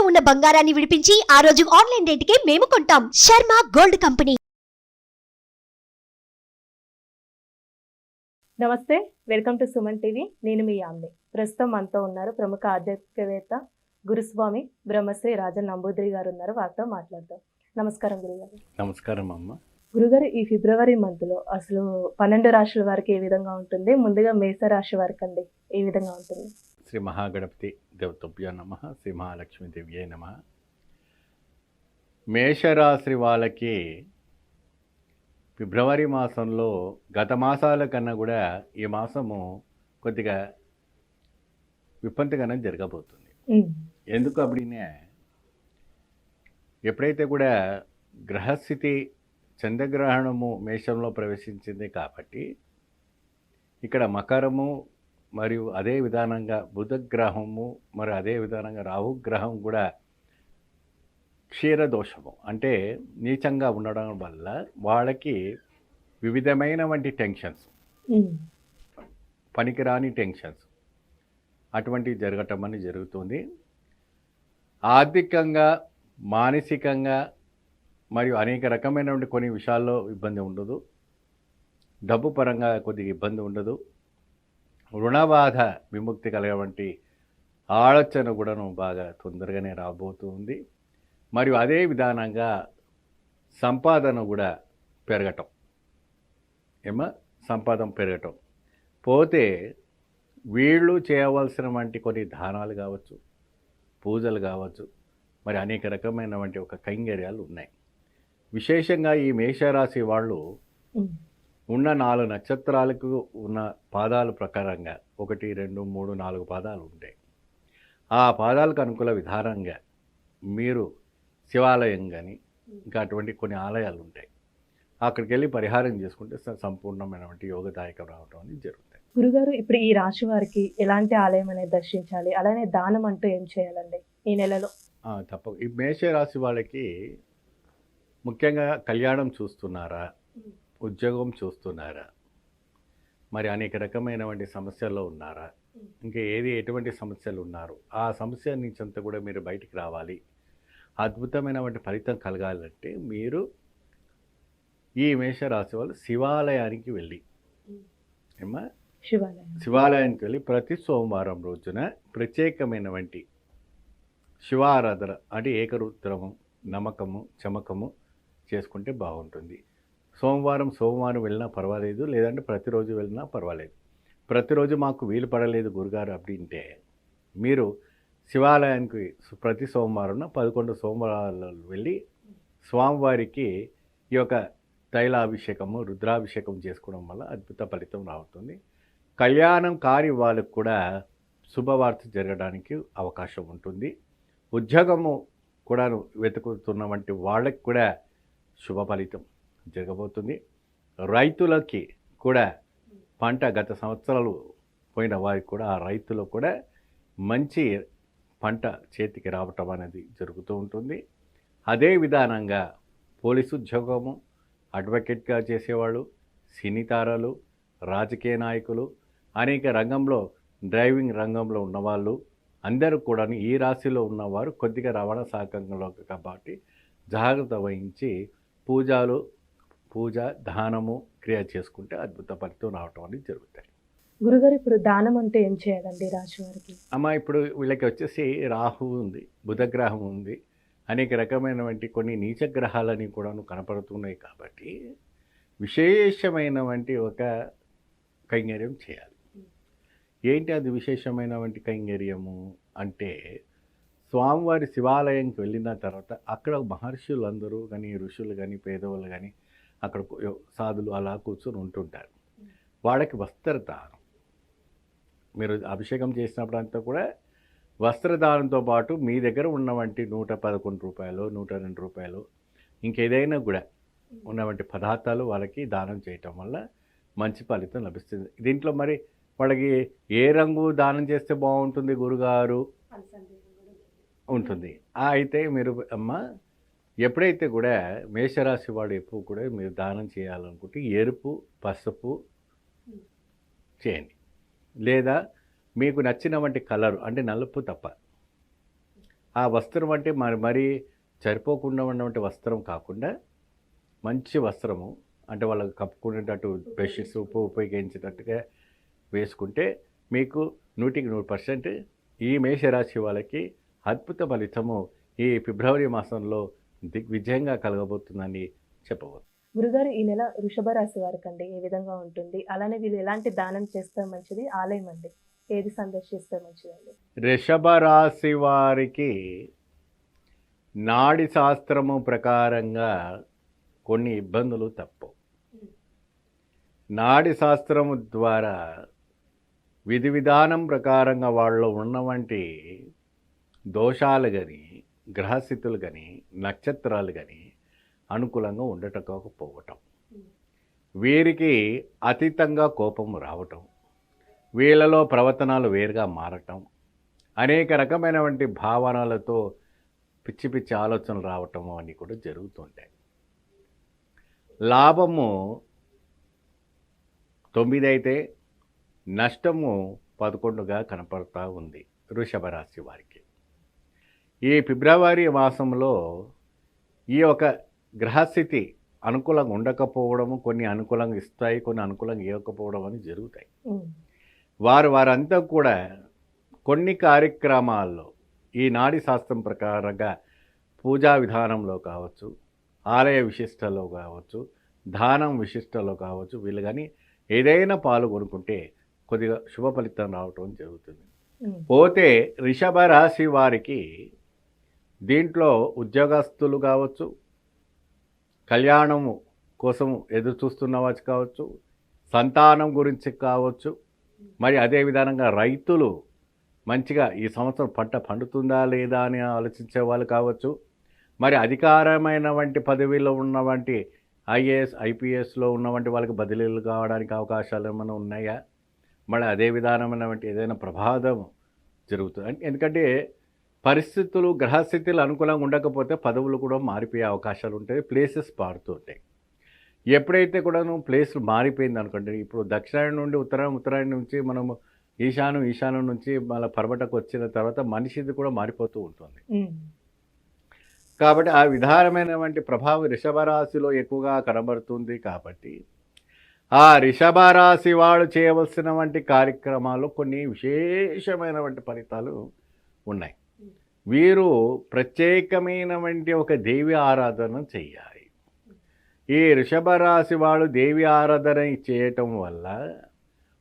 ఉన్న బంగారాన్ని విడిపించి ఆ రోజు ఆన్లైన్ రేటుకే మేము కొంటాం. Sharma gold company. నమస్తే, వెల్కమ్ టు సుమన్ టీవీ. నేను మీ యామ్ని. ప్రస్తుతం మనతో ఉన్నారు ప్రముఖ ఆధ్యాత్మికవేత్త గురుస్వామి బ్రహ్మశ్రీ రాజన్ నంబూద్రి గారు ఉన్నారు. వారితో మాట్లాడదాం. నమస్కారం గురుగారు. నమస్కారం అమ్మ. గురుగారు, ఈ ఫిబ్రవరి మంత్లో అసలు 12 రాశుల వారికి ఏ విధంగా ఉంటుంది? ముందుగా మేష రాశి వారికి అండి ఏ విధంగా ఉంటుంది? శ్రీ మహాగణపతి దేవతభ్యో నమ, శ్రీ మహాలక్ష్మి దేవ్యే నమ. మేషరాశి వాళ్ళకి ఫిబ్రవరి మాసంలో గత మాసాల కన్నా కూడా ఈ మాసము కొద్దిగా విపంతిగానే జరగబోతుంది. ఎందుకు అప్పుడే ఎప్పుడైతే కూడా గ్రహస్థితి చంద్రగ్రహణము మేషంలో ప్రవేశించింది కాబట్టి ఇక్కడ మకరము మరియు అదే విధానంగా బుధగ్రహము మరియు అదే విధానంగా రాహుగ్రహం కూడా క్షీరదోషము అంటే నీచంగా ఉండడం వల్ల వాళ్ళకి వివిధమైనటువంటి టెన్షన్స్, పనికిరాని టెన్షన్స్ అటువంటివి జరగటం అని జరుగుతుంది. ఆర్థికంగా, మానసికంగా మరియు అనేక రకమైనటువంటి కొన్ని విషయాల్లో ఇబ్బంది ఉండదు. డబ్బు పరంగా కొద్దిగా ఇబ్బంది ఉండదు. రుణబాధ విముక్తి కలిగేటువంటి ఆలోచన కూడాను బాగా తొందరగానే రాబోతుంది. మరియు అదే విధానంగా సంపాదన కూడా పెరగటం, సంపాదన పెరగటం పోతే వీళ్ళు చేయవలసినటువంటి కొన్ని దానాలు కావచ్చు, పూజలు కావచ్చు, మరి అనేక రకమైనటువంటి ఒక కైంకర్యాలు ఉన్నాయి. విశేషంగా ఈ మేషరాశి వాళ్ళు ఉన్న 4 నక్షత్రాలకు ఉన్న పాదాల ప్రకారంగా 1, 2, 3, 4 పాదాలు ఉంటాయి. ఆ పాదాలకు అనుకూల విధానంగా మీరు శివాలయం కానీ ఇంకా అటువంటి కొన్ని ఆలయాలు ఉంటాయి, అక్కడికి వెళ్ళి పరిహారం చేసుకుంటే సంపూర్ణమైనటువంటి యోగదాయకం రావడం అనేది జరుగుతాయి. గురుగారు, ఇప్పుడు ఈ రాశి వారికి ఎలాంటి ఆలయం అనేది దర్శించాలి, అలానే దానం అంటూ ఏం చేయాలండి ఈ నెలలో? తప్ప ఈ మేషరాశి వాళ్ళకి ముఖ్యంగా కళ్యాణం చూస్తున్నారా, ఉద్యోగం చూస్తున్నారా, మరి అనేక రకమైనటువంటి సమస్యల్లో ఉన్నారా, ఇంకా ఎటువంటి సమస్యలు ఉన్నారు, ఆ సమస్య నుంచి అంతా కూడా మీరు బయటికి రావాలి, అద్భుతమైనటువంటి ఫలితం కలగాలంటే మీరు ఈ మేషరాశి వాళ్ళు శివాలయానికి వెళ్ళి శివాలయానికి వెళ్ళి ప్రతి సోమవారం రోజున ప్రత్యేకమైనటువంటి శివారాధన అంటే ఏకరుద్రము, నమ్మకము, చమకము చేసుకుంటే బాగుంటుంది. సోమవారం వెళ్ళినా పర్వాలేదు, లేదంటే ప్రతిరోజు వెళ్ళినా పర్వాలేదు. ప్రతిరోజు మాకు వీలు పడలేదు గురుగారు அப்படிంటే మీరు శివాలయానికి ప్రతి సోమవారం 11 సోమవారాలు వెళ్ళి స్వామివారికి ఈ యొక్క తైలాభిషేకము, రుద్రాభిషేకం చేసుకోవడం వల్ల అద్భుత ఫలితం రావుతుంది. కళ్యాణం కాని వాళ్ళకు కూడా శుభవార్త జరగడానికి అవకాశం ఉంటుంది. ఉద్యోగము కూడా వెతుకుతున్నటువంటి వాళ్ళకి కూడా శుభ ఫలితం జరగబోతుంది. రైతులకి కూడా పంట గత సంవత్సరాలు పోయిన వారికి కూడా ఆ రైతులకు కూడా మంచి పంట చేతికి రావటం అనేది జరుగుతూ ఉంటుంది. అదే విధానంగా పోలీసు ఉద్యోగము, అడ్వకేట్గా చేసేవాళ్ళు, సినీ తారలు, రాజకీయ నాయకులు, అనేక రంగంలో డ్రైవింగ్ రంగంలో ఉన్నవాళ్ళు అందరూ కూడా ఈ రాశిలో ఉన్నవారు కొద్దిగా రవాణా శాఖంలో కాబట్టి జాగ్రత్త వహించి పూజ, దానము, క్రియ చేసుకుంటే అద్భుత ఫలితం రావటం అనేది జరుగుతాయి. గురుగారు, ఇప్పుడు దానం అంటే ఏం చేయాలండి రాశి వారికి? ఇప్పుడు వీళ్ళకి వచ్చేసి రాహు ఉంది, బుధగ్రహం ఉంది, అనేక రకమైనటువంటి కొన్ని నీచ గ్రహాలని కూడా కనపడుతున్నాయి కాబట్టి విశేషమైనటువంటి ఒక కైంకర్యం చేయాలి. ఏంటి అది విశేషమైనటువంటి కైంకర్యము అంటే స్వామివారి శివాలయంకి వెళ్ళిన తర్వాత అక్కడ మహర్షులందరూ కానీ, ఋషులు కానీ, పేదవాళ్ళు కానీ, అక్కడ సాధులు అలా కూర్చొని ఉంటుంటారు. వాళ్ళకి వస్త్రదానం మీరు అభిషేకం చేసినప్పుడు అంతా కూడా వస్త్రదానంతో పాటు మీ దగ్గర ఉన్నవంటి 111 రూపాయలు, 102 రూపాయలు ఇంకేదైనా కూడా ఉన్నవంటి పదార్థాలు వాళ్ళకి దానం చేయటం వల్ల మంచి ఫలితం లభిస్తుంది. దీంట్లో మరి వాళ్ళకి ఏ రంగు దానం చేస్తే బాగుంటుంది గురుగారు ఉంటుంది. అయితే మీరు ఎప్పుడైతే కూడా మేషరాశి వాడు ఎప్పుడు కూడా మీరు దానం చేయాలనుకుంటే ఎరుపు, పసుపు చేయండి. లేదా మీకు నచ్చిన వంటి కలరు అంటే నలుపు తప్ప ఆ వస్త్రం అంటే మరీ సరిపోకుండా ఉన్నటువంటి వస్త్రం కాకుండా మంచి వస్త్రము అంటే వాళ్ళకి కప్పుకునేటట్టు బెడ్షీట్స్ ఉపయోగించేటట్టుగా వేసుకుంటే మీకు 100% ఈ మేషరాశి వాళ్ళకి అద్భుత ఫలితము ఈ ఫిబ్రవరి మాసంలో దిగ్విజయంగా కలగబోతుందని చెప్పవచ్చు. గురుగారు, ఈ నెల వృషభ రాశి వారికి అండి ఏ విధంగా ఉంటుంది? అలానే వీళ్ళు ఎలాంటి దానం చేస్తే మంచిది? ఆలయం అండి ఏది సందర్శిస్తే మంచిదండి? వృషభ రాశి వారికి నాడి శాస్త్రము ప్రకారంగా కొన్ని ఇబ్బందులు తప్పవు. నాడి శాస్త్రము ద్వారా విధి విధానం ప్రకారంగా వాళ్ళలో ఉన్నవంటి దోషాలు కానీ గ్రహస్థితులు కానీ నక్షత్రాలు కానీ అనుకూలంగా ఉండటకపోవటం, వీరికి అతీతంగా కోపం రావటం, వీళ్ళలో ప్రవర్తనలు వేరుగా మారటం, అనేక రకమైనటువంటి భావనలతో పిచ్చి పిచ్చి ఆలోచనలు రావటము అని కూడా జరుగుతుంటాయి. లాభము 9 అయితే నష్టము 11గా కనపడతా ఉంది వృషభ రాశి వారికి. ఈ ఫిబ్రవరి మాసంలో ఈ యొక్క గ్రహస్థితి అనుకూలంగా ఉండకపోవడము, కొన్ని అనుకూలంగా ఇస్తాయి, కొన్ని అనుకూలంగా ఇవ్వకపోవడం అని జరుగుతాయి. వారంతా కూడా కొన్ని కార్యక్రమాల్లో ఈ నాడి శాస్త్రం ప్రకారంగా పూజా విధానంలో కావచ్చు, ఆలయ విశిష్టలో కావచ్చు, దానం విశిష్టలో కావచ్చు, వీళ్ళు కానీ ఏదైనా పాల్గొనుకుంటే కొద్దిగా శుభ ఫలితం రావటం జరుగుతుంది. పోతే వృషభ రాశి వారికి దీంట్లో ఉద్యోగస్తులు కావచ్చు, కళ్యాణము కోసం ఎదురు చూస్తున్నవచ్చు కావచ్చు, సంతానం గురించి కావచ్చు, మరి అదే విధానంగా రైతులు మంచిగా ఈ సంవత్సరం పంట పండుతుందా లేదా అని ఆలోచించే వాళ్ళు కావచ్చు, మరి అధికారమైనటువంటి పదవిలో ఉన్నవంటి ఐఏఎస్ ఐపీఎస్లో ఉన్నవంటి వాళ్ళకి బదిలీలు కావడానికి అవకాశాలు ఏమైనా ఉన్నాయా, మళ్ళీ అదే విధానమైనటువంటి ఏదైనా ప్రమాదం జరుగుతుంది. ఎందుకంటే పరిస్థితులు గ్రహస్థితులు అనుకూలంగా ఉండకపోతే పదవులు కూడా మారిపోయే అవకాశాలు ఉంటాయి, ప్లేసెస్ మారుతుంటాయి. ఎప్పుడైతే కూడాను ప్లేస్లు మారిపోయింది అనుకోండి, ఇప్పుడు దక్షిణాయనం నుండి ఉత్తరాయణం నుంచి మనము ఈశాన్యం నుంచి మళ్ళీ పర్వటకు వచ్చిన తర్వాత మనిషిది కూడా మారిపోతూ ఉంటుంది. కాబట్టి ఆ విధానమైనటువంటి ప్రభావం వృషభ రాశిలో ఎక్కువగా కనబడుతుంది. కాబట్టి ఆ వృషభ రాశి వాడు చేయవలసినటువంటి కార్యక్రమాలు కొన్ని విశేషమైనటువంటి ఫలితాలు ఉన్నాయి. వీరు ప్రత్యేకమైనటువంటి ఒక దేవి ఆరాధన చేయాలి. ఈ వృషభ రాశి వాడు దేవి ఆరాధన చేయటం వల్ల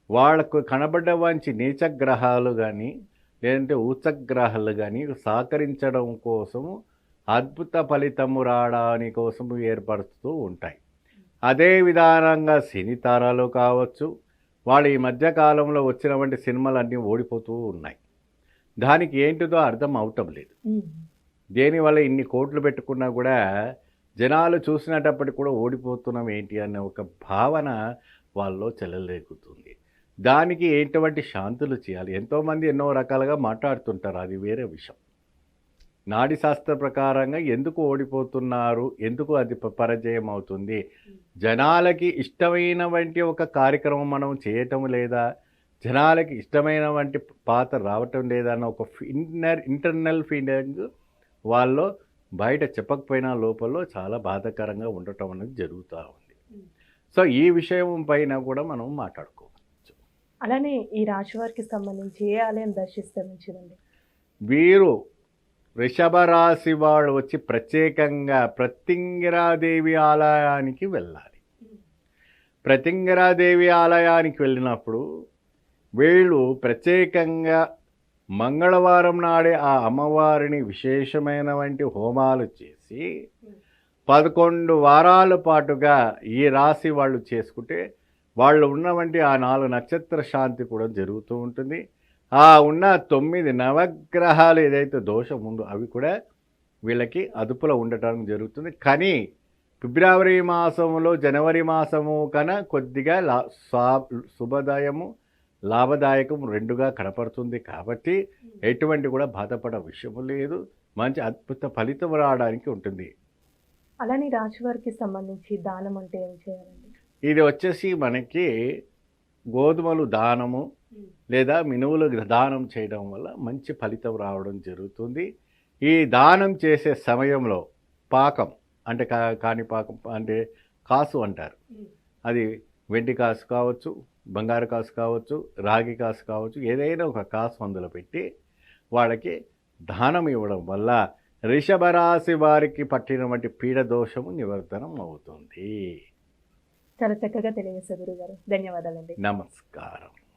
వాళ్ళకు కనబడ్డవంచి నీచగ్రహాలు కానీ లేదంటే ఉచ్చగ్రహాలు కానీ సహకరించడం కోసము అద్భుత ఫలితము రావడానికి కోసము ఏర్పడుతూ ఉంటాయి. అదే విధానంగా సినీ తారాలు కావచ్చు, వాళ్ళు ఈ మధ్యకాలంలో వచ్చినటువంటి సినిమాలన్నీ ఓడిపోతూ ఉన్నాయి. దానికి ఏంటిదో అర్థం అవటం లేదు. దేనివల్ల ఇన్ని కోట్లు పెట్టుకున్నా కూడా జనాలు చూసినప్పటికి కూడా ఓడిపోతున్నాం ఏంటి అనే ఒక భావన వాళ్ళలో చెలరేగుతుంది. దానికి ఎటువంటి శాంతులు చేయాలి? ఎంతోమంది ఎన్నో రకాలుగా మాట్లాడుతుంటారు, అది వేరే విషయం. నాడి శాస్త్ర ప్రకారంగా ఎందుకు ఓడిపోతున్నారు, ఎందుకు అది పరాజయం అవుతుంది, జనాలకి ఇష్టమైనటువంటి ఒక కార్యక్రమం మనం చేయటం లేదా, జనాలకి ఇష్టమైనటువంటి పాత్ర రావటం లేదా అన్న ఒక ఇంటర్నల్ ఫీలింగ్ వాళ్ళు బయట చెప్పకపోయినా లోపల చాలా బాధాకరంగా ఉండటం అనేది జరుగుతూ ఉంది. సో ఈ విషయం పైన కూడా మనం మాట్లాడుకోవచ్చు. అలానే ఈ రాశి వారికి సంబంధించి ఏ ఆలయం దర్శిస్తే మంచిదండి? వీరు వృషభ రాశి వాళ్ళు వచ్చి ప్రత్యేకంగా ప్రత్యంగిరాదేవి ఆలయానికి వెళ్ళాలి. ప్రత్యంగిరాదేవి ఆలయానికి వెళ్ళినప్పుడు వీళ్ళు ప్రత్యేకంగా మంగళవారం నాడే ఆ అమ్మవారిని విశేషమైనటువంటి హోమాలు చేసి 11 వారాల పాటుగా ఈ రాశి వాళ్ళు చేసుకుంటే వాళ్ళు ఉన్నవంటి ఆ 4 నక్షత్ర శాంతి కూడా జరుగుతూ ఉంటుంది. ఆ ఉన్న 9 నవగ్రహాలు ఏదైతే దోషం ఉందో అవి కూడా వీళ్ళకి అదుపులో ఉండటానికి జరుగుతుంది. కానీ ఫిబ్రవరి మాసంలో జనవరి మాసము కన్నా కొద్దిగా శుభదాయము లాభదాయకం రెండుగా కనపడుతుంది. కాబట్టి ఎటువంటి కూడా బాధపడే విషయం లేదు, మంచి అద్భుత ఫలితం రావడానికి ఉంటుంది. అలానే రాశి వారికి సంబంధించి దానం అంటే ఏం చేయాలండి? ఇది వచ్చేసి మనకి గోధుమలు దానము లేదా మినువులు దానం చేయడం వల్ల మంచి ఫలితం రావడం జరుగుతుంది. ఈ దానం చేసే సమయంలో పాకం అంటే కాణిపాకం అంటే కాసు అంటారు. అది వెండి కాసు కావచ్చు, బంగారు కాసు కావచ్చు, రాగి కాసు కావచ్చు, ఏదైనా ఒక కాసు అందులో పెట్టి వాళ్ళకి దానం ఇవ్వడం వల్ల వృషభ రాశి వారికి పట్టినటువంటి పీడ దోషము నివర్తనం అవుతుంది. చాలా చక్కగా తెలియజేశారు గురుగారు. ధన్యవాదాలండి. నమస్కారం.